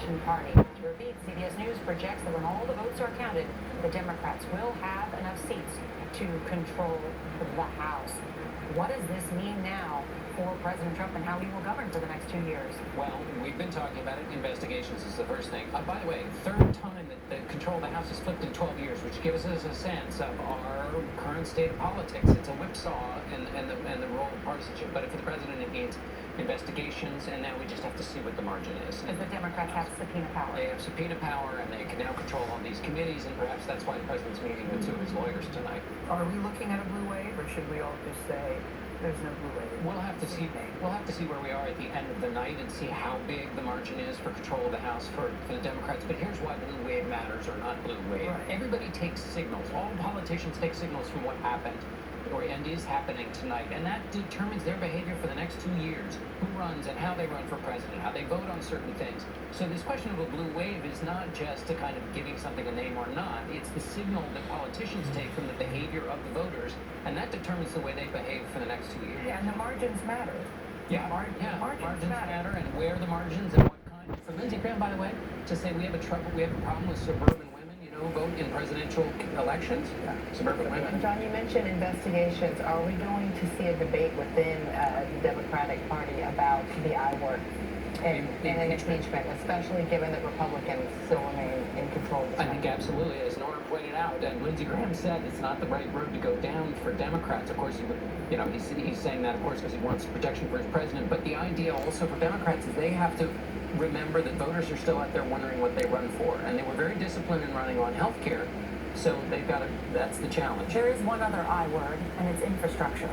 Republican Party. To repeat, CBS News projects that when all the votes are counted, the Democrats will have enough seats to control the House. What does this mean now for President Trump and how he will govern for the next 2 years? Well, we've been talking about it. Investigations is the first thing. By the way, third time that the control of the House has flipped in 12 years, which gives us a sense of our current state of politics. It's a whipsaw and the role of partisanship. But for the president, it means investigations, and now we just have to see what the margin is. Because the Democrats have subpoena power. They have subpoena power, and they can now control all these committees, and perhaps that's why the president's meeting with two of his lawyers tonight. Are we looking at a blue wave, or should we all just say there's no blue wave? We'll have to see. We'll have to see where we are at the end of the night and see how big the margin is for control of the House for the Democrats. But here's why blue wave matters, or not blue wave. Right. Everybody takes signals. All politicians take signals from what happened and is happening tonight, and that determines their behavior for the next 2 years. Who runs and how they run for president, how they vote on certain things. So this question of a blue wave is not just a kind of giving something a name or not. It's the signal that politicians take from the behavior of the voters, and that determines the way they behave for the next 2 years. Yeah, and the margins matter. Margins matter, and where the margins and what kind. For Lindsey Graham, by the way, to say we have a problem with suburban women, vote in presidential elections. Yeah. Suburban women. John, you mentioned investigations. Are we going to see a debate within the Democratic Party about the I word and an impeachment, especially given that Republicans still remain in control of the I think absolutely, as Nora pointed out, and Lindsey Graham said it's not the right road to go down for Democrats. Of course, he's saying that, of course, because he wants protection for his president. But the idea also for Democrats is they have to remember that voters are still out there wondering what they run for, and they were very disciplined in running on health care. So they've got to, that's the challenge. There is one other I word, and it's infrastructure.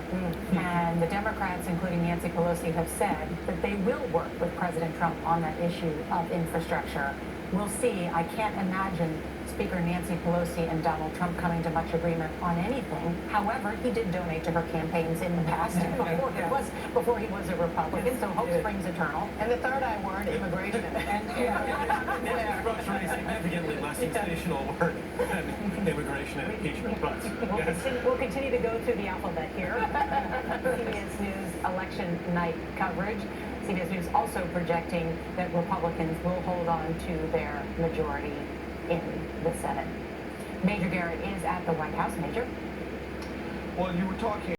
And the Democrats, including Nancy Pelosi, have said that they will work with President Trump on that issue of infrastructure. We'll see. I can't imagine Speaker Nancy Pelosi and Donald Trump coming to much agreement on anything. However, he did donate to her campaigns in the past before he was a Republican, so hope springs eternal. And the third I word, immigration. Trump's running significantly less sensational work than immigration and impeachment, but We'll continue to go through the alphabet here. CBS News election night coverage. CBS News also projecting that Republicans will hold on to their majority in the Senate. Major Garrett is at the White House. Major? well, you were talking